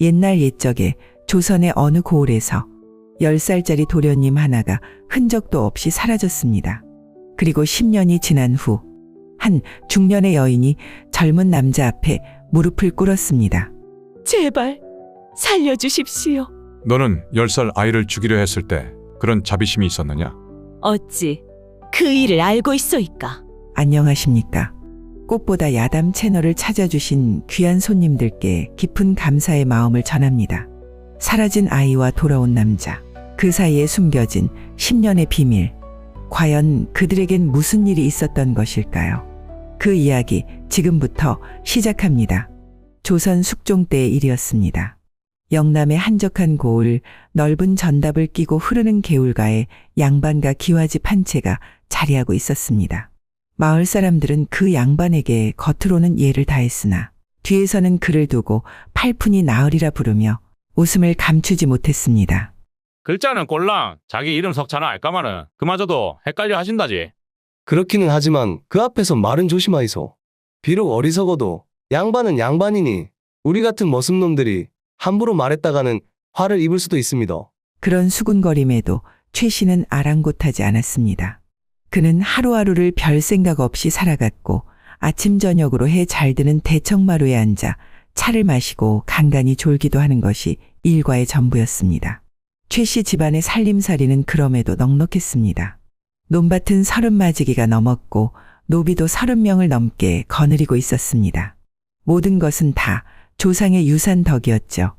옛날 옛적에 조선의 어느 고을에서 10살짜리 도련님 하나가 흔적도 없이 사라졌습니다. 그리고 10년이 지난 후 한 중년의 여인이 젊은 남자 앞에 무릎을 꿇었습니다. 제발 살려주십시오. 너는 10살 아이를 죽이려 했을 때 그런 자비심이 있었느냐? 어찌 그 일을 알고 있소이까? 안녕하십니까. 꽃보다 야담 채널을 찾아주신 귀한 손님들께 깊은 감사의 마음을 전합니다. 사라진 아이와 돌아온 남자, 그 사이에 숨겨진 10년의 비밀. 과연 그들에겐 무슨 일이 있었던 것일까요? 그 이야기 지금부터 시작합니다. 조선 숙종 때의 일이었습니다. 영남의 한적한 고을, 넓은 전답을 끼고 흐르는 개울가에 양반과 기와집 한 채가 자리하고 있었습니다. 마을 사람들은 그 양반에게 겉으로는 예를 다했으나 뒤에서는 그를 두고 팔푼이 나으리라 부르며 웃음을 감추지 못했습니다. 글자는 꼴랑 자기 이름 석자나 알까마는 그마저도 헷갈려 하신다지. 그렇기는 하지만 그 앞에서 말은 조심하이소. 비록 어리석어도 양반은 양반이니 우리 같은 머슴놈들이 함부로 말했다가는 화를 입을 수도 있습니다. 그런 수군거림에도 최 씨는 아랑곳하지 않았습니다. 그는 하루하루를 별 생각 없이 살아갔고 아침 저녁으로 해 잘 드는 대청마루에 앉아 차를 마시고 간간히 졸기도 하는 것이 일과의 전부였습니다. 최 씨 집안의 살림살이는 그럼에도 넉넉했습니다. 논밭은 30마지기가 넘었고 노비도 30명을 넘게 거느리고 있었습니다. 모든 것은 다 조상의 유산 덕이었죠.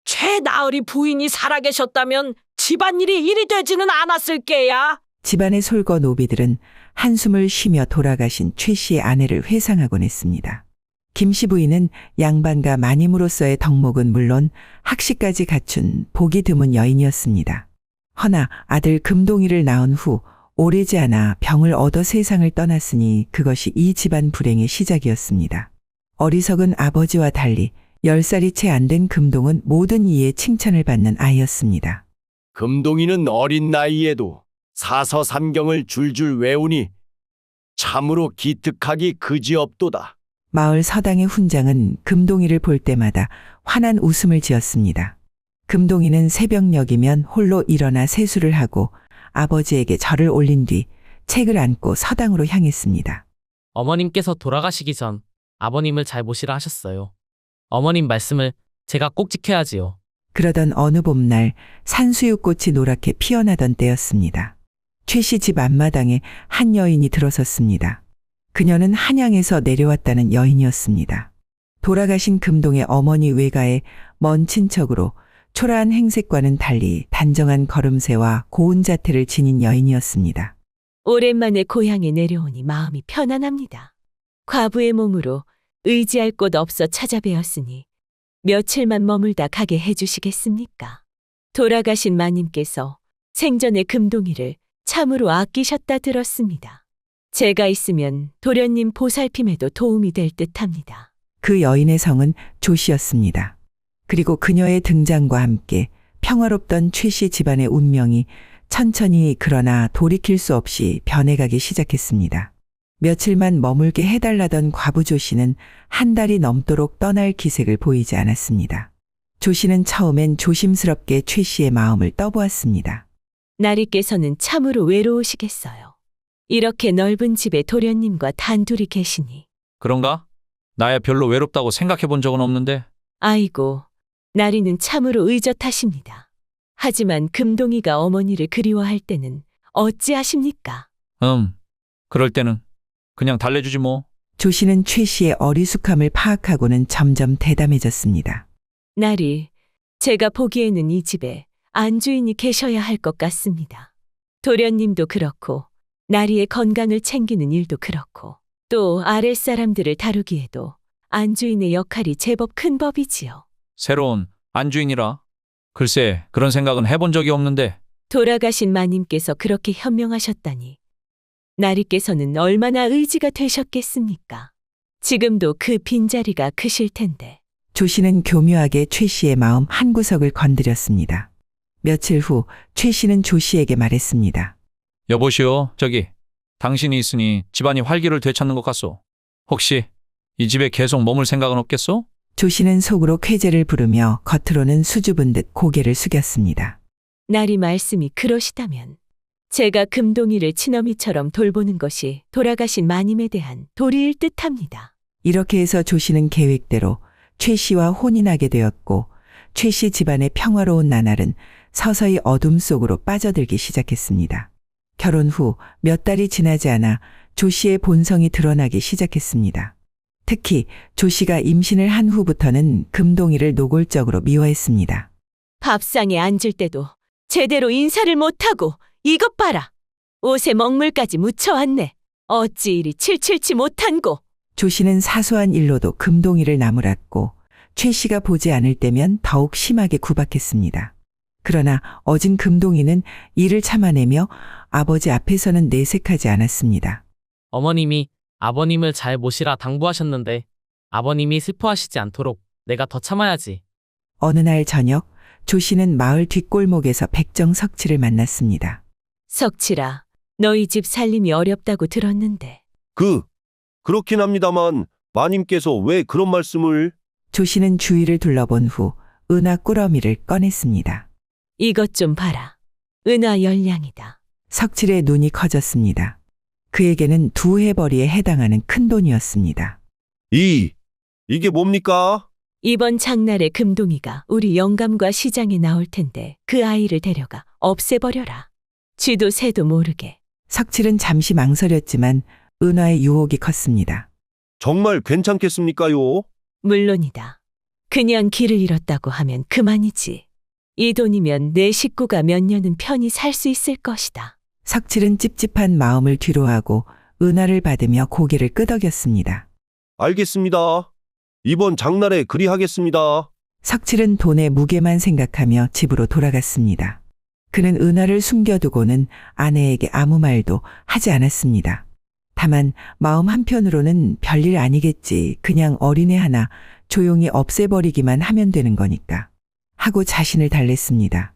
최나으리 부인이 살아계셨다면 집안일이 이리 되지는 않았을 게야. 집안의 솔거 노비들은 한숨을 쉬며 돌아가신 최 씨의 아내를 회상하곤 했습니다. 김 씨 부인은 양반과 마님으로서의 덕목은 물론 학식까지 갖춘 보기 드문 여인이었습니다. 허나 아들 금동이를 낳은 후 오래지 않아 병을 얻어 세상을 떠났으니 그것이 이 집안 불행의 시작이었습니다. 어리석은 아버지와 달리 10살이 채 안 된 금동은 모든 이의 칭찬을 받는 아이였습니다. 금동이는 어린 나이에도 사서삼경을 줄줄 외우니 참으로 기특하기 그지없도다. 마을 서당의 훈장은 금동이를 볼 때마다 환한 웃음을 지었습니다. 금동이는 새벽녘이면 홀로 일어나 세수를 하고 아버지에게 절을 올린 뒤 책을 안고 서당으로 향했습니다. 어머님께서 돌아가시기 전 아버님을 잘 모시라 하셨어요. 어머님 말씀을 제가 꼭 지켜야지요. 그러던 어느 봄날 산수유꽃이 노랗게 피어나던 때였습니다. 최 씨 집 앞마당에 한 여인이 들어섰습니다. 그녀는 한양에서 내려왔다는 여인이었습니다. 돌아가신 금동의 어머니 외가의 먼 친척으로 초라한 행색과는 달리 단정한 걸음새와 고운 자태를 지닌 여인이었습니다. 오랜만에 고향에 내려오니 마음이 편안합니다. 과부의 몸으로 의지할 곳 없어 찾아뵈었으니 며칠만 머물다 가게 해주시겠습니까? 돌아가신 마님께서 생전에 금동이를 참으로 아끼셨다 들었습니다. 제가 있으면 도련님 보살핌에도 도움이 될 듯합니다. 그 여인의 성은 조씨였습니다. 그리고 그녀의 등장과 함께 평화롭던 최 씨 집안의 운명이 천천히 그러나 돌이킬 수 없이 변해가기 시작했습니다. 며칠만 머물게 해달라던 과부 조 씨는 한 달이 넘도록 떠날 기색을 보이지 않았습니다. 조 씨는 처음엔 조심스럽게 최 씨의 마음을 떠보았습니다. 나리께서는 참으로 외로우시겠어요. 이렇게 넓은 집에 도련님과 단둘이 계시니. 그런가? 나야 별로 외롭다고 생각해 본 적은 없는데. 아이고, 나리는 참으로 의젓하십니다. 하지만 금동이가 어머니를 그리워할 때는 어찌하십니까? 그럴 때는 그냥 달래주지 뭐. 조 씨는 최 씨의 어리숙함을 파악하고는 점점 대담해졌습니다. 나리, 제가 보기에는 이 집에 안주인이 계셔야 할 것 같습니다. 도련님도 그렇고 나리의 건강을 챙기는 일도 그렇고 또 아랫사람들을 다루기에도 안주인의 역할이 제법 큰 법이지요. 새로운 안주인이라. 글쎄, 그런 생각은 해본 적이 없는데. 돌아가신 마님께서 그렇게 현명하셨다니 나리께서는 얼마나 의지가 되셨겠습니까? 지금도 그 빈자리가 크실 텐데. 조 씨는 교묘하게 최 씨의 마음 한구석을 건드렸습니다. 며칠 후 최 씨는 조 씨에게 말했습니다. 여보시오, 저기 당신이 있으니 집안이 활기를 되찾는 것 같소. 혹시 이 집에 계속 머물 생각은 없겠소? 조 씨는 속으로 쾌재를 부르며 겉으로는 수줍은 듯 고개를 숙였습니다. 나리 말씀이 그러시다면 제가 금동이를 친어미처럼 돌보는 것이 돌아가신 마님에 대한 도리일 듯합니다. 이렇게 해서 조 씨는 계획대로 최 씨와 혼인하게 되었고 최 씨 집안의 평화로운 나날은 서서히 어둠 속으로 빠져들기 시작했습니다. 결혼 후 몇 달이 지나지 않아 조 씨의 본성이 드러나기 시작했습니다. 특히 조 씨가 임신을 한 후부터는 금동이를 노골적으로 미워했습니다. 밥상에 앉을 때도 제대로 인사를 못하고 이것 봐라. 옷에 먹물까지 묻혀왔네. 어찌 이리 칠칠치 못한고. 조 씨는 사소한 일로도 금동이를 나무랐고 최 씨가 보지 않을 때면 더욱 심하게 구박했습니다. 그러나 어진 금동이는 이를 참아내며 아버지 앞에서는 내색하지 않았습니다. 어머님이 아버님을 잘 모시라 당부하셨는데 아버님이 슬퍼하시지 않도록 내가 더 참아야지. 어느 날 저녁 조 씨는 마을 뒷골목에서 백정석치를 만났습니다. 석칠아, 너희 집 살림이 어렵다고 들었는데 그렇긴 합니다만 마님께서 왜 그런 말씀을? 조 씨는 주위를 둘러본 후 은화 꾸러미를 꺼냈습니다. 이것 좀 봐라. 은화 열량이다. 석칠의 눈이 커졌습니다. 그에게는 2해벌이에 해당하는 큰 돈이었습니다. 이게 뭡니까? 이번 장날에 금동이가 우리 영감과 시장에 나올 텐데 그 아이를 데려가 없애버려라. 쥐도 새도 모르게. 석칠은 잠시 망설였지만 은화의 유혹이 컸습니다. 정말 괜찮겠습니까요? 물론이다. 그냥 길을 잃었다고 하면 그만이지. 이 돈이면 내 식구가 몇 년은 편히 살 수 있을 것이다. 석칠은 찝찝한 마음을 뒤로하고 은화를 받으며 고개를 끄덕였습니다. 알겠습니다. 이번 장날에 그리하겠습니다. 석칠은 돈의 무게만 생각하며 집으로 돌아갔습니다. 그는 은화를 숨겨두고는 아내에게 아무 말도 하지 않았습니다. 다만 마음 한편으로는 별일 아니겠지. 그냥 어린애 하나 조용히 없애버리기만 하면 되는 거니까. 하고 자신을 달랬습니다.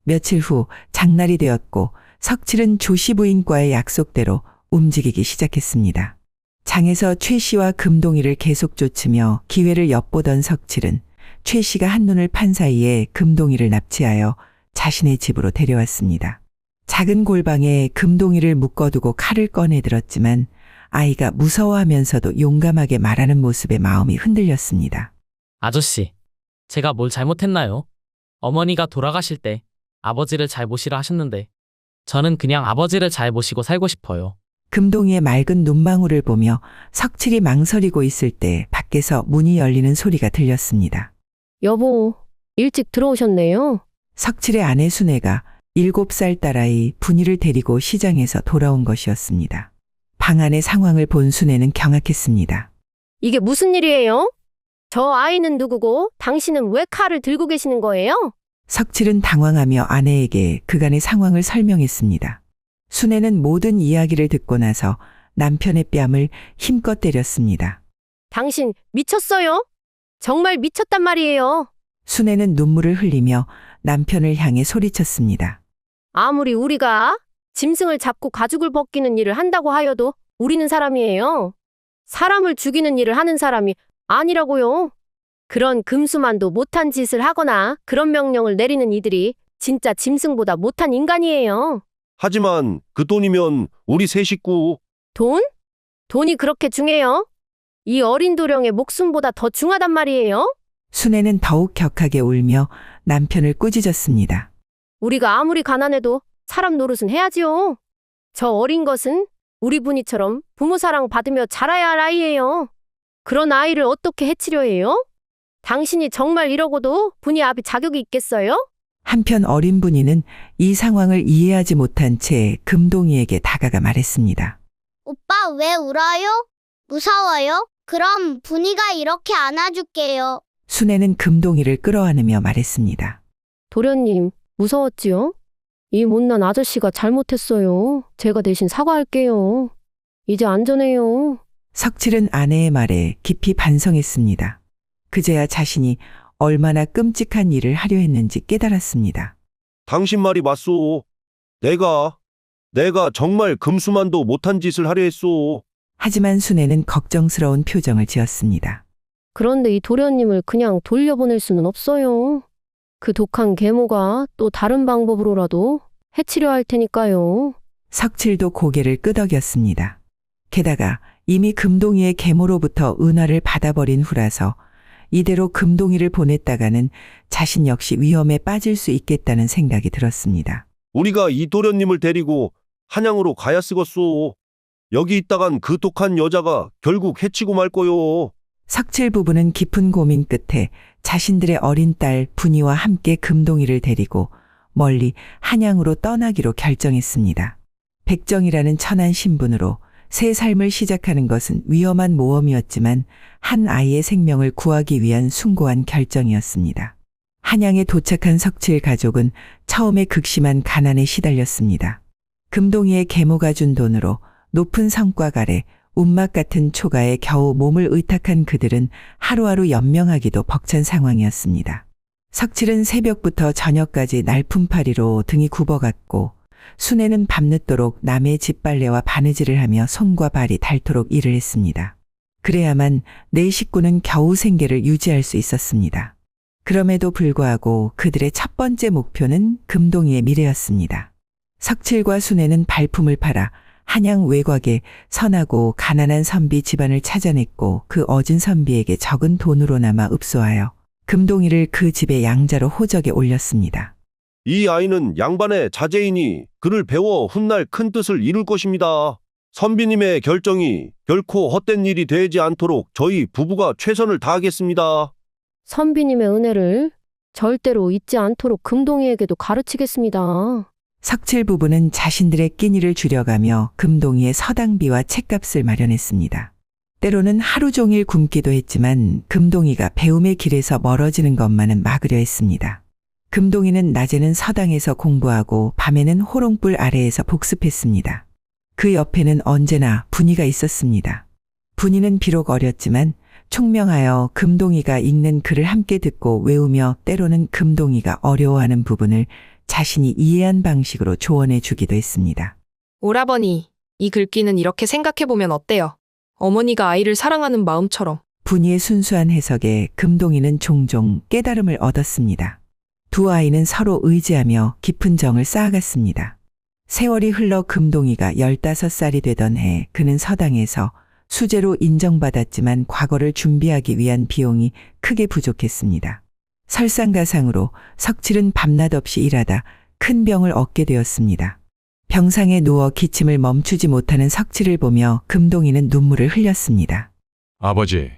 며칠 후 장날이 되었고 석칠은 조씨 부인과의 약속대로 움직이기 시작했습니다. 장에서 최 씨와 금동이를 계속 쫓으며 기회를 엿보던 석칠은 최 씨가 한눈을 판 사이에 금동이를 납치하여 자신의 집으로 데려왔습니다. 작은 골방에 금동이를 묶어두고 칼을 꺼내 들었지만 아이가 무서워하면서도 용감하게 말하는 모습에 마음이 흔들렸습니다. 아저씨, 제가 뭘 잘못했나요? 어머니가 돌아가실 때 아버지를 잘 모시라 하셨는데 저는 그냥 아버지를 잘 모시고 살고 싶어요. 금동이의 맑은 눈망울을 보며 석칠이 망설이고 있을 때 밖에서 문이 열리는 소리가 들렸습니다. 여보, 일찍 들어오셨네요. 석칠의 아내 순애가 7살 딸아이 분이를 데리고 시장에서 돌아온 것이었습니다. 방 안의 상황을 본 순애는 경악했습니다. 이게 무슨 일이에요? 저 아이는 누구고 당신은 왜 칼을 들고 계시는 거예요? 석칠은 당황하며 아내에게 그간의 상황을 설명했습니다. 순애는 모든 이야기를 듣고 나서 남편의 뺨을 힘껏 때렸습니다. 당신 미쳤어요? 정말 미쳤단 말이에요. 순애는 눈물을 흘리며 남편을 향해 소리쳤습니다. 아무리 우리가 짐승을 잡고 가죽을 벗기는 일을 한다고 하여도 우리는 사람이에요. 사람을 죽이는 일을 하는 사람이 아니라고요. 그런 금수만도 못한 짓을 하거나 그런 명령을 내리는 이들이 진짜 짐승보다 못한 인간이에요. 하지만 그 돈이면 우리 세 식구. 돈? 돈이 그렇게 중해요? 이 어린 도령의 목숨보다 더 중하단 말이에요? 순애는 더욱 격하게 울며 남편을 꾸짖었습니다. 우리가 아무리 가난해도 사람 노릇은 해야지요. 저 어린 것은 우리 분이처럼 부모 사랑 받으며 자라야 할 아이예요. 그런 아이를 어떻게 해치려 해요? 당신이 정말 이러고도 분이 앞이 자격이 있겠어요? 한편 어린 분이는 이 상황을 이해하지 못한 채 금동이에게 다가가 말했습니다. 오빠 왜 울어요? 무서워요? 그럼 분이가 이렇게 안아줄게요. 순애는 금동이를 끌어안으며 말했습니다. 도련님, 무서웠지요? 이 못난 아저씨가 잘못했어요. 제가 대신 사과할게요. 이제 안전해요. 석칠은 아내의 말에 깊이 반성했습니다. 그제야 자신이 얼마나 끔찍한 일을 하려 했는지 깨달았습니다. 당신 말이 맞소. 내가 정말 금수만도 못한 짓을 하려 했소. 하지만 순애는 걱정스러운 표정을 지었습니다. 그런데 이 도련님을 그냥 돌려보낼 수는 없어요. 그 독한 계모가 또 다른 방법으로라도 해치려 할 테니까요. 석칠도 고개를 끄덕였습니다. 게다가 이미 금동이의 계모로부터 은화를 받아버린 후라서 이대로 금동이를 보냈다가는 자신 역시 위험에 빠질 수 있겠다는 생각이 들었습니다. 우리가 이 도련님을 데리고 한양으로 가야 쓰겄소. 여기 있다간 그 독한 여자가 결국 해치고 말 거요. 석칠 부부는 깊은 고민 끝에 자신들의 어린 딸 분이와 함께 금동이를 데리고 멀리 한양으로 떠나기로 결정했습니다. 백정이라는 천한 신분으로 새 삶을 시작하는 것은 위험한 모험이었지만 한 아이의 생명을 구하기 위한 숭고한 결정이었습니다. 한양에 도착한 석칠 가족은 처음에 극심한 가난에 시달렸습니다. 금동이의 계모가 준 돈으로 높은 성곽 아래 운막 같은 초가에 겨우 몸을 의탁한 그들은 하루하루 연명하기도 벅찬 상황이었습니다. 석칠은 새벽부터 저녁까지 날품팔이로 등이 굽어갔고 순애는 밤늦도록 남의 집빨래와 바느질을 하며 손과 발이 닳도록 일을 했습니다. 그래야만 네 식구는 겨우 생계를 유지할 수 있었습니다. 그럼에도 불구하고 그들의 첫 번째 목표는 금동이의 미래였습니다. 석칠과 순애는 발품을 팔아 한양 외곽에 선하고 가난한 선비 집안을 찾아냈고 그 얻은 선비에게 적은 돈으로나마 읍소하여 금동이를 그 집의 양자로 호적에 올렸습니다. 이 아이는 양반의 자제이니 그를 배워 훗날 큰 뜻을 이룰 것입니다. 선비님의 결정이 결코 헛된 일이 되지 않도록 저희 부부가 최선을 다하겠습니다. 선비님의 은혜를 절대로 잊지 않도록 금동이에게도 가르치겠습니다. 석칠 부부는 자신들의 끼니를 줄여가며 금동이의 서당비와 책값을 마련했습니다. 때로는 하루 종일 굶기도 했지만 금동이가 배움의 길에서 멀어지는 것만은 막으려 했습니다. 금동이는 낮에는 서당에서 공부하고 밤에는 호롱불 아래에서 복습했습니다. 그 옆에는 언제나 분이가 있었습니다. 분이는 비록 어렸지만 총명하여 금동이가 읽는 글을 함께 듣고 외우며 때로는 금동이가 어려워하는 부분을 자신이 이해한 방식으로 조언해 주기도 했습니다. 오라버니, 이 글귀는 이렇게 생각해보면 어때요? 어머니가 아이를 사랑하는 마음처럼. 분이의 순수한 해석에 금동이는 종종 깨달음을 얻었습니다. 두 아이는 서로 의지하며 깊은 정을 쌓아갔습니다. 세월이 흘러 금동이가 15살이 되던 해 그는 서당에서 수재로 인정받았지만 과거를 준비하기 위한 비용이 크게 부족했습니다. 설상가상으로 석칠은 밤낮 없이 일하다 큰 병을 얻게 되었습니다. 병상에 누워 기침을 멈추지 못하는 석칠을 보며 금동이는 눈물을 흘렸습니다. 아버지,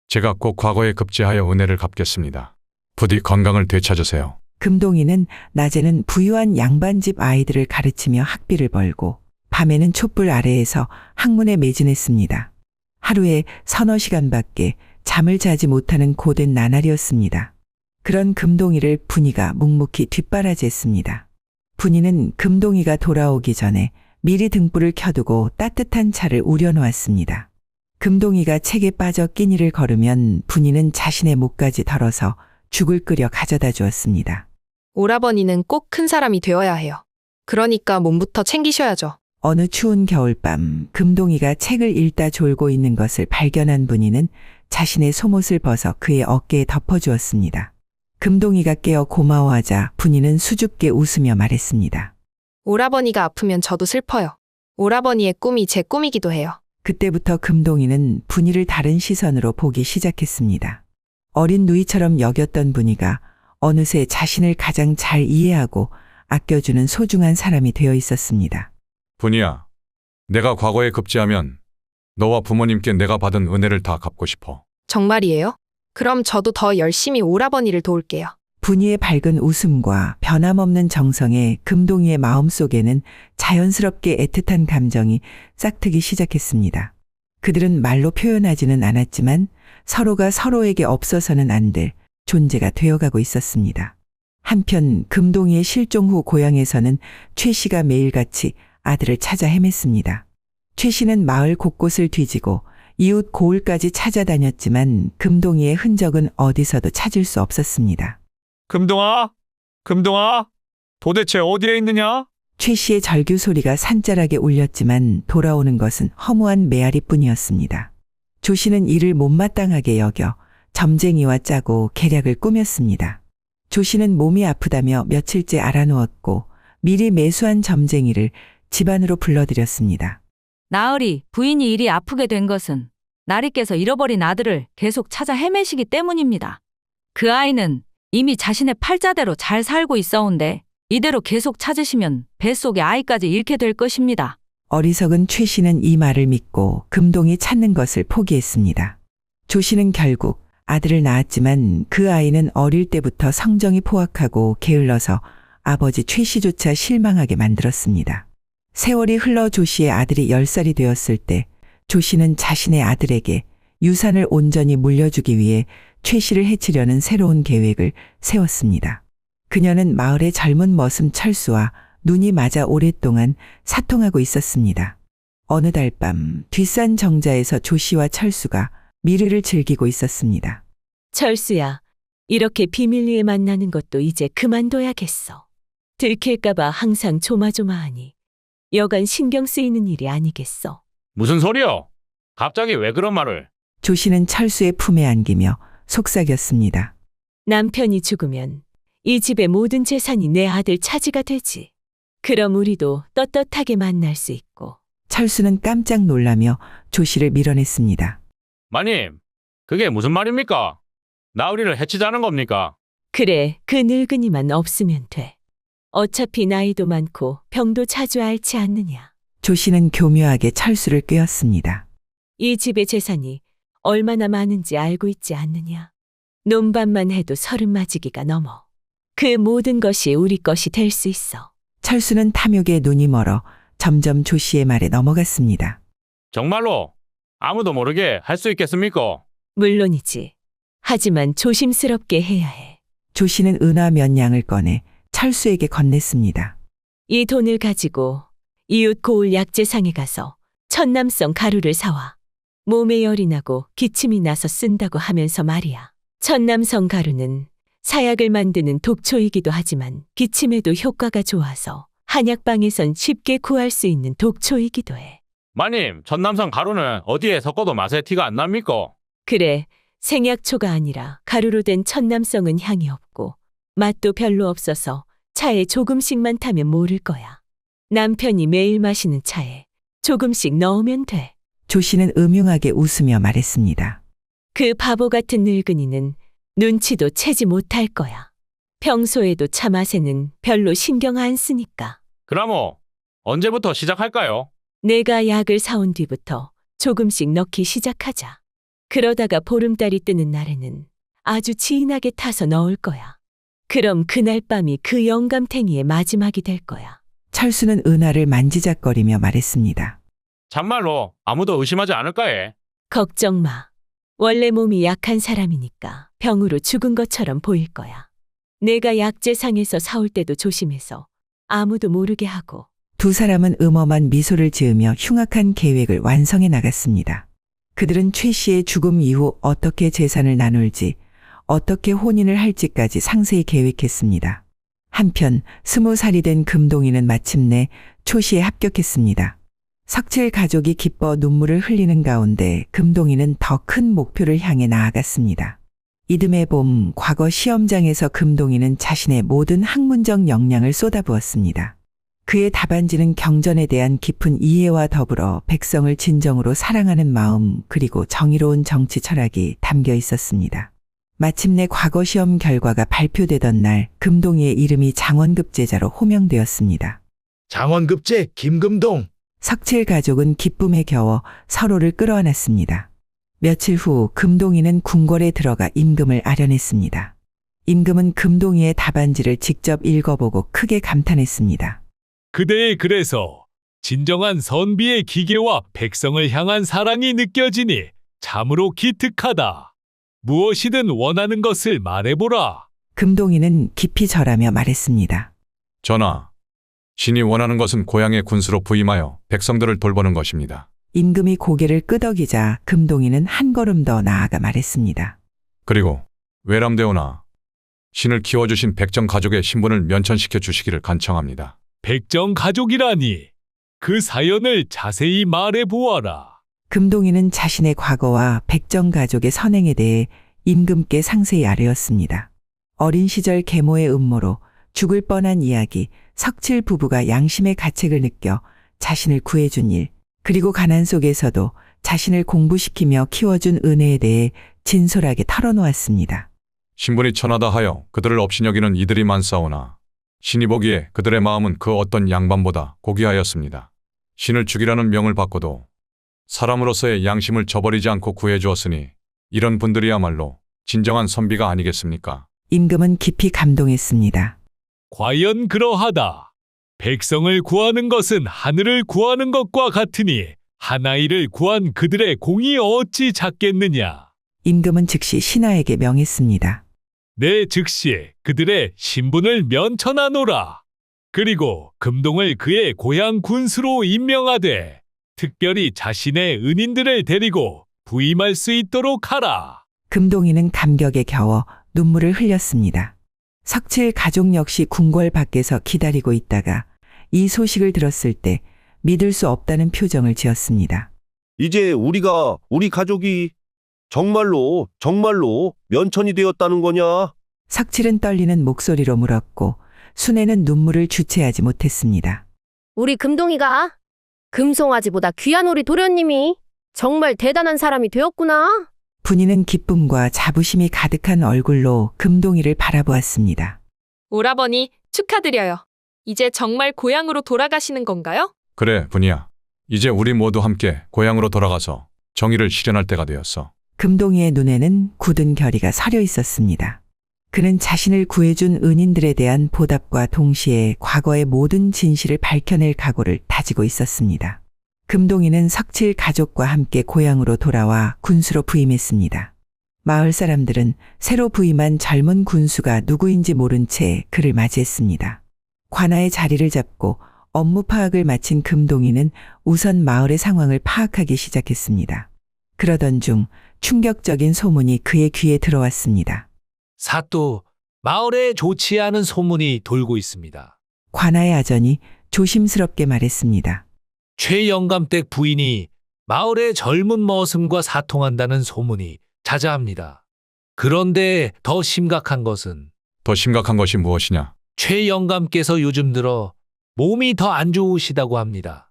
제가 꼭 과거에 급제하여 은혜를 갚겠습니다. 부디 건강을 되찾으세요. 금동이는 낮에는 부유한 양반집 아이들을 가르치며 학비를 벌고 밤에는 촛불 아래에서 학문에 매진했습니다. 하루에 서너 시간밖에 잠을 자지 못하는 고된 나날이었습니다. 그런 금동이를 분이가 묵묵히 뒷바라지했습니다. 분이는 금동이가 돌아오기 전에 미리 등불을 켜두고 따뜻한 차를 우려놓았습니다. 금동이가 책에 빠져 끼니를 걸으면 분이는 자신의 목까지 덜어서 죽을 끓여 가져다 주었습니다. 오라버니는 꼭 큰 사람이 되어야 해요. 그러니까 몸부터 챙기셔야죠. 어느 추운 겨울밤 금동이가 책을 읽다 졸고 있는 것을 발견한 분이는 자신의 속옷을 벗어 그의 어깨에 덮어주었습니다. 금동이가 깨어 고마워하자 분이는 수줍게 웃으며 말했습니다. 오라버니가 아프면 저도 슬퍼요. 오라버니의 꿈이 제 꿈이기도 해요. 그때부터 금동이는 분이를 다른 시선으로 보기 시작했습니다. 어린 누이처럼 여겼던 분이가 어느새 자신을 가장 잘 이해하고 아껴주는 소중한 사람이 되어 있었습니다. 분이야, 내가 과거에 급제하면 너와 부모님께 내가 받은 은혜를 다 갚고 싶어. 정말이에요? 그럼 저도 더 열심히 오라버니를 도울게요. 분이의 밝은 웃음과 변함없는 정성에 금동이의 마음속에는 자연스럽게 애틋한 감정이 싹트기 시작했습니다. 그들은 말로 표현하지는 않았지만 서로가 서로에게 없어서는 안 될 존재가 되어가고 있었습니다. 한편 금동이의 실종 후 고향에서는 최 씨가 매일같이 아들을 찾아 헤맸습니다. 최 씨는 마을 곳곳을 뒤지고 이웃 고을까지 찾아다녔지만 금동이의 흔적은 어디서도 찾을 수 없었습니다. 금동아? 금동아? 도대체 어디에 있느냐? 최 씨의 절규 소리가 산자락에 울렸지만 돌아오는 것은 허무한 메아리뿐이었습니다. 조 씨는 이를 못마땅하게 여겨 점쟁이와 짜고 계략을 꾸몄습니다. 조 씨는 몸이 아프다며 며칠째 알아누웠고 미리 매수한 점쟁이를 집안으로 불러들였습니다. 나으리, 부인이 일이 아프게 된 것은 나리께서 잃어버린 아들을 계속 찾아 헤매시기 때문입니다. 그 아이는 이미 자신의 팔자대로 잘 살고 있어온데 이대로 계속 찾으시면 뱃속의 아이까지 잃게 될 것입니다. 어리석은 최 씨는 이 말을 믿고 금동이 찾는 것을 포기했습니다. 조 씨는 결국 아들을 낳았지만 그 아이는 어릴 때부터 성정이 포악하고 게을러서 아버지 최 씨조차 실망하게 만들었습니다. 세월이 흘러 조 씨의 아들이 10살이 되었을 때 조 씨는 자신의 아들에게 유산을 온전히 물려주기 위해 최 씨를 해치려는 새로운 계획을 세웠습니다. 그녀는 마을의 젊은 머슴 철수와 눈이 맞아 오랫동안 사통하고 있었습니다. 어느 달 밤 뒷산 정자에서 조 씨와 철수가 미르를 즐기고 있었습니다. 철수야, 이렇게 비밀리에 만나는 것도 이제 그만둬야겠어. 들킬까봐 항상 조마조마하니 여간 신경 쓰이는 일이 아니겠어. 무슨 소리요? 갑자기 왜 그런 말을? 조 씨는 철수의 품에 안기며 속삭였습니다. 남편이 죽으면 이 집의 모든 재산이 내 아들 차지가 되지. 그럼 우리도 떳떳하게 만날 수 있고. 철수는 깜짝 놀라며 조 씨를 밀어냈습니다. 마님, 그게 무슨 말입니까? 나으리를 해치자는 겁니까? 그래, 그 늙은이만 없으면 돼. 어차피 나이도 많고 병도 자주 앓지 않느냐. 조 씨는 교묘하게 철수를 꿰었습니다. 이 집의 재산이 얼마나 많은지 알고 있지 않느냐. 논밭만 해도 30마지기가 넘어. 그 모든 것이 우리 것이 될 수 있어. 철수는 탐욕에 눈이 멀어 점점 조 씨의 말에 넘어갔습니다. 정말로 아무도 모르게 할 수 있겠습니까? 물론이지. 하지만 조심스럽게 해야 해. 조 씨는 은화 몇 냥을 꺼내 철수에게 건넸습니다. 이 돈을 가지고 이웃 고을 약재상에 가서 천남성 가루를 사와. 몸에 열이 나고 기침이 나서 쓴다고 하면서 말이야. 천남성 가루는 사약을 만드는 독초이기도 하지만 기침에도 효과가 좋아서 한약방에선 쉽게 구할 수 있는 독초이기도 해. 마님, 천남성 가루는 어디에 섞어도 맛의 티가 안 납니까? 그래, 생약초가 아니라 가루로 된 천남성은 향이 없고 맛도 별로 없어서 차에 조금씩만 타면 모를 거야. 남편이 매일 마시는 차에 조금씩 넣으면 돼. 조 씨는 음흉하게 웃으며 말했습니다. 그 바보 같은 늙은이는 눈치도 채지 못할 거야. 평소에도 차 맛에는 별로 신경 안 쓰니까. 그라모, 언제부터 시작할까요? 내가 약을 사온 뒤부터 조금씩 넣기 시작하자. 그러다가 보름달이 뜨는 날에는 아주 진하게 타서 넣을 거야. 그럼 그날 밤이 그 영감탱이의 마지막이 될 거야. 철수는 은하를 만지작거리며 말했습니다. 참말로 아무도 의심하지 않을까 해. 걱정 마. 원래 몸이 약한 사람이니까 병으로 죽은 것처럼 보일 거야. 내가 약재상에서 사올 때도 조심해서 아무도 모르게 하고. 두 사람은 음험한 미소를 지으며 흉악한 계획을 완성해 나갔습니다. 그들은 최 씨의 죽음 이후 어떻게 재산을 나눌지, 어떻게 혼인을 할지까지 상세히 계획했습니다. 한편 20살이 된 금동이는 마침내 초시에 합격했습니다. 석칠 가족이 기뻐 눈물을 흘리는 가운데 금동이는 더 큰 목표를 향해 나아갔습니다. 이듬해 봄 과거 시험장에서 금동이는 자신의 모든 학문적 역량을 쏟아부었습니다. 그의 답안지는 경전에 대한 깊은 이해와 더불어 백성을 진정으로 사랑하는 마음 그리고 정의로운 정치 철학이 담겨 있었습니다. 마침내 과거 시험 결과가 발표되던 날 금동이의 이름이 장원급제자로 호명되었습니다. 장원급제 김금동. 석칠 가족은 기쁨에 겨워 서로를 끌어안았습니다. 며칠 후 금동이는 궁궐에 들어가 임금을 아련했습니다. 임금은 금동이의 답안지를 직접 읽어보고 크게 감탄했습니다. 그대의 글에서 진정한 선비의 기계와 백성을 향한 사랑이 느껴지니 참으로 기특하다. 무엇이든 원하는 것을 말해보라. 금동이는 깊이 절하며 말했습니다. 전하, 신이 원하는 것은 고향의 군수로 부임하여 백성들을 돌보는 것입니다. 임금이 고개를 끄덕이자 금동이는 한 걸음 더 나아가 말했습니다. 그리고 외람되오나 신을 키워주신 백정 가족의 신분을 면천시켜 주시기를 간청합니다. 백정 가족이라니 그 사연을 자세히 말해보아라. 금동이는 자신의 과거와 백정 가족의 선행에 대해 임금께 상세히 아뢰었습니다. 어린 시절 계모의 음모로 죽을 뻔한 이야기, 석칠 부부가 양심의 가책을 느껴 자신을 구해준 일, 그리고 가난 속에서도 자신을 공부시키며 키워준 은혜에 대해 진솔하게 털어놓았습니다. 신분이 천하다 하여 그들을 업신여기는 이들이 많사오나 신이 보기에 그들의 마음은 그 어떤 양반보다 고귀하였습니다. 신을 죽이라는 명을 받고도 사람으로서의 양심을 저버리지 않고 구해주었으니 이런 분들이야말로 진정한 선비가 아니겠습니까? 임금은 깊이 감동했습니다. 과연 그러하다. 백성을 구하는 것은 하늘을 구하는 것과 같으니 한 아이를 구한 그들의 공이 어찌 작겠느냐. 임금은 즉시 신하에게 명했습니다. 내 즉시 그들의 신분을 면천하노라. 그리고 금동을 그의 고향 군수로 임명하되 특별히 자신의 은인들을 데리고 부임할 수 있도록 하라. 금동이는 감격에 겨워 눈물을 흘렸습니다. 석칠 가족 역시 궁궐 밖에서 기다리고 있다가 이 소식을 들었을 때 믿을 수 없다는 표정을 지었습니다. 이제 우리 가족이 정말로 면천이 되었다는 거냐? 석칠은 떨리는 목소리로 물었고 순애는 눈물을 주체하지 못했습니다. 우리 금동이가 금송아지보다 귀한 우리 도련님이 정말 대단한 사람이 되었구나. 분이는 기쁨과 자부심이 가득한 얼굴로 금동이를 바라보았습니다. 오라버니 축하드려요. 이제 정말 고향으로 돌아가시는 건가요? 그래, 분이야. 이제 우리 모두 함께 고향으로 돌아가서 정의를 실현할 때가 되었어. 금동이의 눈에는 굳은 결의가 서려 있었습니다. 그는 자신을 구해준 은인들에 대한 보답과 동시에 과거의 모든 진실을 밝혀낼 각오를 다지고 있었습니다. 금동이는 석칠 가족과 함께 고향으로 돌아와 군수로 부임했습니다. 마을 사람들은 새로 부임한 젊은 군수가 누구인지 모른 채 그를 맞이했습니다. 관아의 자리를 잡고 업무 파악을 마친 금동이는 우선 마을의 상황을 파악하기 시작했습니다. 그러던 중 충격적인 소문이 그의 귀에 들어왔습니다. 사또, 마을에 좋지 않은 소문이 돌고 있습니다. 관아의 아전이 조심스럽게 말했습니다. 최 영감댁 부인이 마을의 젊은 머슴과 사통한다는 소문이 자자합니다. 그런데 더 심각한 것은 더 심각한 것이 무엇이냐? 최 영감께서 요즘 들어 몸이 더 안 좋으시다고 합니다.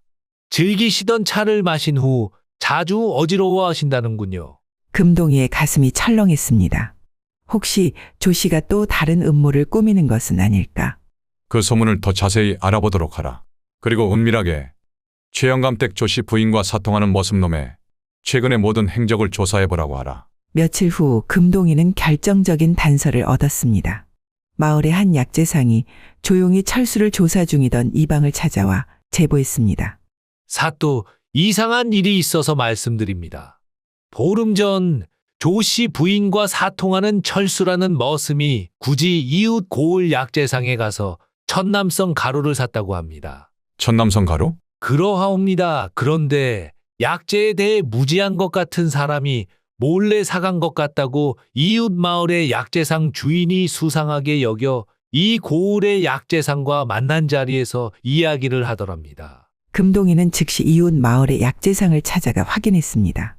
즐기시던 차를 마신 후 자주 어지러워하신다는군요. 금동이의 가슴이 철렁했습니다. 혹시 조 씨가 또 다른 음모를 꾸미는 것은 아닐까? 그 소문을 더 자세히 알아보도록 하라. 그리고 은밀하게 최영감댁 조씨 부인과 사통하는 머슴놈의 최근의 모든 행적을 조사해보라고 하라. 며칠 후 금동이는 결정적인 단서를 얻었습니다. 마을의 한 약재상이 조용히 철수를 조사 중이던 이방을 찾아와 제보했습니다. 사또, 이상한 일이 있어서 말씀드립니다. 보름 전 조씨 부인과 사통하는 철수라는 머슴이 굳이 이웃 고을 약재상에 가서 천남성 가루를 샀다고 합니다. 천남성 가루? 그러하옵니다. 그런데 약재에 대해 무지한 것 같은 사람이 몰래 사간 것 같다고 이웃 마을의 약재상 주인이 수상하게 여겨 이 고을의 약재상과 만난 자리에서 이야기를 하더랍니다. 금동이는 즉시 이웃 마을의 약재상을 찾아가 확인했습니다.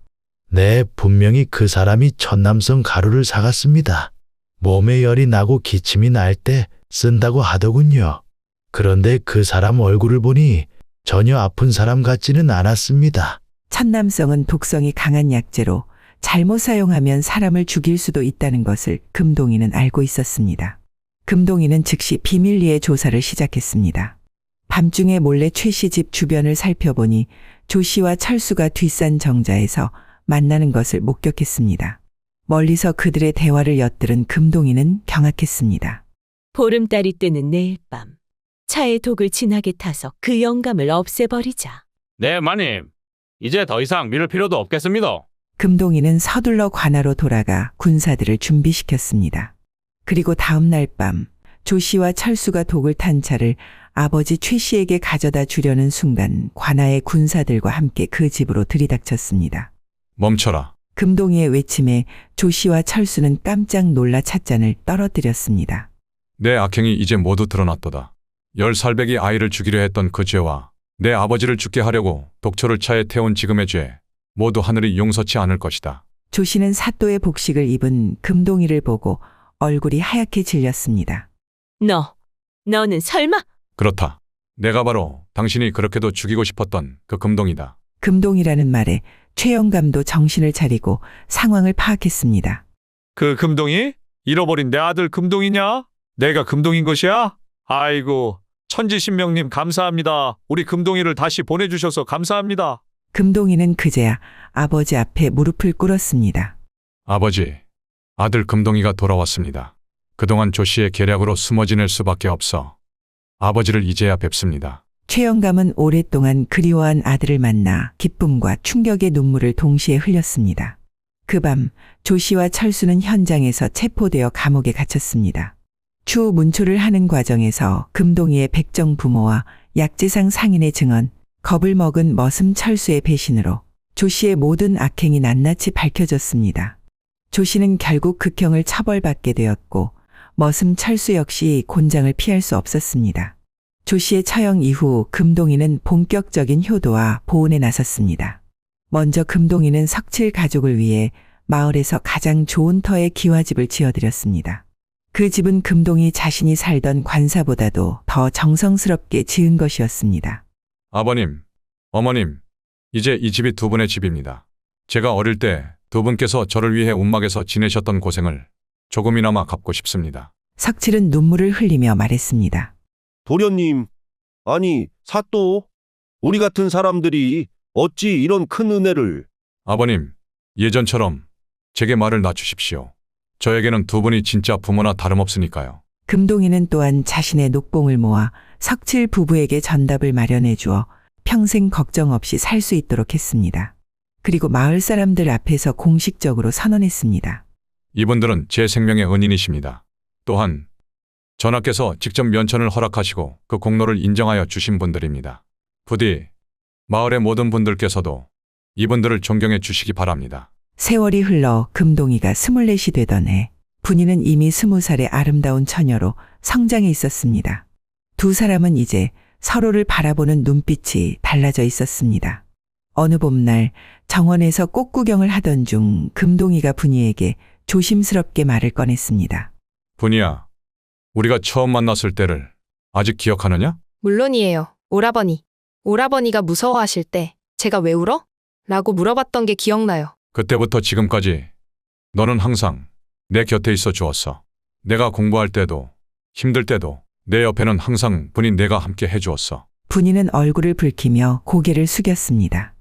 네, 분명히 그 사람이 천남성 가루를 사갔습니다. 몸에 열이 나고 기침이 날 때 쓴다고 하더군요. 그런데 그 사람 얼굴을 보니 전혀 아픈 사람 같지는 않았습니다. 천남성은 독성이 강한 약재로 잘못 사용하면 사람을 죽일 수도 있다는 것을 금동이는 알고 있었습니다. 금동이는 즉시 비밀리에 조사를 시작했습니다. 밤중에 몰래 최 씨 집 주변을 살펴보니 조 씨와 철수가 뒷산 정자에서 만나는 것을 목격했습니다. 멀리서 그들의 대화를 엿들은 금동이는 경악했습니다. 보름달이 뜨는 내일 밤 차에 독을 진하게 타서 그 영감을 없애버리자. 네, 마님. 이제 더 이상 미룰 필요도 없겠습니다. 금동이는 서둘러 관아로 돌아가 군사들을 준비시켰습니다. 그리고 다음 날 밤 조 씨와 철수가 독을 탄 차를 아버지 최 씨에게 가져다 주려는 순간 관아의 군사들과 함께 그 집으로 들이닥쳤습니다. 멈춰라. 금동이의 외침에 조 씨와 철수는 깜짝 놀라 찻잔을 떨어뜨렸습니다. 내 악행이 이제 모두 드러났도다. 10살배기 아이를 죽이려 했던 그 죄와 내 아버지를 죽게 하려고 독초를 차에 태운 지금의 죄 모두 하늘이 용서치 않을 것이다. 조 씨는 사또의 복식을 입은 금동이를 보고 얼굴이 하얗게 질렸습니다. 너는 설마? 그렇다. 내가 바로 당신이 그렇게도 죽이고 싶었던 그 금동이다. 금동이라는 말에 최영감도 정신을 차리고 상황을 파악했습니다. 그 금동이? 잃어버린 내 아들 금동이냐? 내가 금동인 것이야? 아이고, 천지신명님 감사합니다. 우리 금동이를 다시 보내주셔서 감사합니다. 금동이는 그제야 아버지 앞에 무릎을 꿇었습니다. 아버지, 아들 금동이가 돌아왔습니다. 그동안 조 씨의 계략으로 숨어 지낼 수밖에 없어 아버지를 이제야 뵙습니다. 최영감은 오랫동안 그리워한 아들을 만나 기쁨과 충격의 눈물을 동시에 흘렸습니다. 그 밤 조 씨와 철수는 현장에서 체포되어 감옥에 갇혔습니다. 추후 문초를 하는 과정에서 금동이의 백정 부모와 약재상 상인의 증언, 겁을 먹은 머슴 철수의 배신으로 조 씨의 모든 악행이 낱낱이 밝혀졌습니다. 조 씨는 결국 극형을 처벌받게 되었고 머슴 철수 역시 곤장을 피할 수 없었습니다. 조 씨의 처형 이후 금동이는 본격적인 효도와 보훈에 나섰습니다. 먼저 금동이는 석칠 가족을 위해 마을에서 가장 좋은 터의 기와집을 지어드렸습니다. 그 집은 금동이 자신이 살던 관사보다도 더 정성스럽게 지은 것이었습니다. 아버님, 어머님, 이제 이 집이 두 분의 집입니다. 제가 어릴 때 두 분께서 저를 위해 움막에서 지내셨던 고생을 조금이나마 갚고 싶습니다. 석칠은 눈물을 흘리며 말했습니다. 도련님, 아니 사또, 우리 같은 사람들이 어찌 이런 큰 은혜를... 아버님, 예전처럼 제게 말을 놔주십시오. 저에게는 두 분이 진짜 부모나 다름없으니까요. 금동이는 또한 자신의 녹봉을 모아 석칠 부부에게 전답을 마련해 주어 평생 걱정 없이 살 수 있도록 했습니다. 그리고 마을 사람들 앞에서 공식적으로 선언했습니다. 이분들은 제 생명의 은인이십니다. 또한 전하께서 직접 면천을 허락하시고 그 공로를 인정하여 주신 분들입니다. 부디 마을의 모든 분들께서도 이분들을 존경해 주시기 바랍니다. 세월이 흘러 금동이가 24이 되던 해 분이는 이미 20살의 아름다운 처녀로 성장해 있었습니다. 두 사람은 이제 서로를 바라보는 눈빛이 달라져 있었습니다. 어느 봄날 정원에서 꽃 구경을 하던 중 금동이가 분이에게 조심스럽게 말을 꺼냈습니다. 분이야, 우리가 처음 만났을 때를 아직 기억하느냐? 물론이에요, 오라버니. 오라버니가 무서워하실 때 제가 왜 울어? 라고 물어봤던 게 기억나요. 그때부터 지금까지 너는 항상 내 곁에 있어 주었어. 내가 공부할 때도 힘들 때도 내 옆에는 항상 분이 내가 함께 해주었어. 분이는 얼굴을 붉히며 고개를 숙였습니다.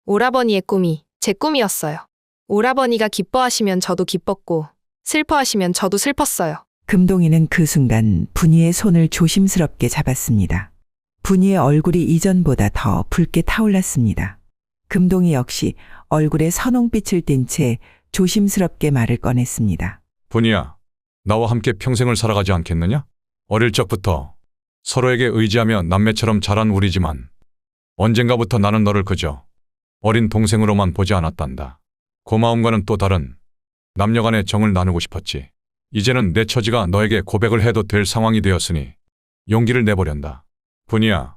오라버니의 꿈이 제 꿈이었어요. 오라버니가 기뻐하시면 저도 기뻤고 슬퍼하시면 저도 슬펐어요. 금동이는 그 순간 분이의 손을 조심스럽게 잡았습니다. 분이의 얼굴이 이전보다 더 붉게 타올랐습니다. 금동이 역시 얼굴에 선홍빛을 띤 채 조심스럽게 말을 꺼냈습니다. 분이야, 나와 함께 평생을 살아가지 않겠느냐? 어릴 적부터 서로에게 의지하며 남매처럼 자란 우리지만 언젠가부터 나는 너를 그저 어린 동생으로만 보지 않았단다. 고마움과는 또 다른 남녀간의 정을 나누고 싶었지. 이제는 내 처지가 너에게 고백을 해도 될 상황이 되었으니 용기를 내보련다. 분이야,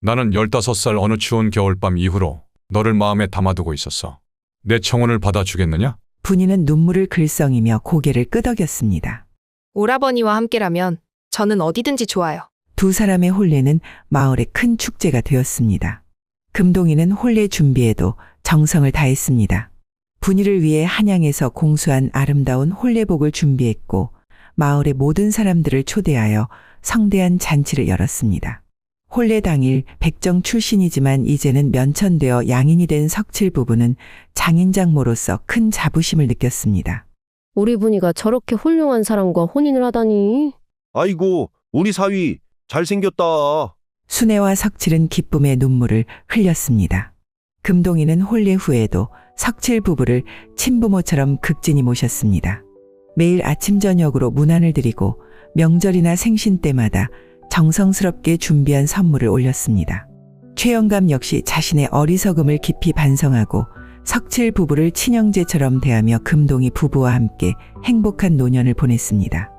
나는 15살 어느 추운 겨울밤 이후로 너를 마음에 담아두고 있었어. 내 청혼을 받아주겠느냐? 분이는 눈물을 글썽이며 고개를 끄덕였습니다. 오라버니와 함께라면 저는 어디든지 좋아요. 두 사람의 혼례는 마을의 큰 축제가 되었습니다. 금동이는 혼례 준비에도 정성을 다했습니다. 분이를 위해 한양에서 공수한 아름다운 혼례복을 준비했고 마을의 모든 사람들을 초대하여 성대한 잔치를 열었습니다. 혼례 당일 백정 출신이지만 이제는 면천되어 양인이 된 석칠 부부는 장인장모로서 큰 자부심을 느꼈습니다. 우리 분이가 저렇게 훌륭한 사람과 혼인을 하다니. 아이고, 우리 사위 잘생겼다. 순애와 석칠은 기쁨의 눈물을 흘렸습니다. 금동이는 혼례 후에도 석칠 부부를 친부모처럼 극진히 모셨습니다. 매일 아침 저녁으로 문안을 드리고 명절이나 생신 때마다 정성스럽게 준비한 선물을 올렸습니다. 최영감 역시 자신의 어리석음을 깊이 반성하고 석칠 부부를 친형제처럼 대하며 금동이 부부와 함께 행복한 노년을 보냈습니다.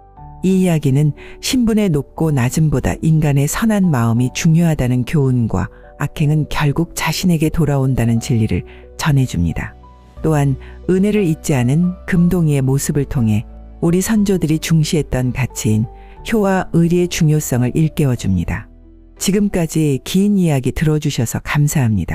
이 이야기는 신분의 높고 낮음보다 인간의 선한 마음이 중요하다는 교훈과 악행은 결국 자신에게 돌아온다는 진리를 전해줍니다. 또한 은혜를 잊지 않은 금동이의 모습을 통해 우리 선조들이 중시했던 가치인 효와 의리의 중요성을 일깨워줍니다. 지금까지 긴 이야기 들어주셔서 감사합니다.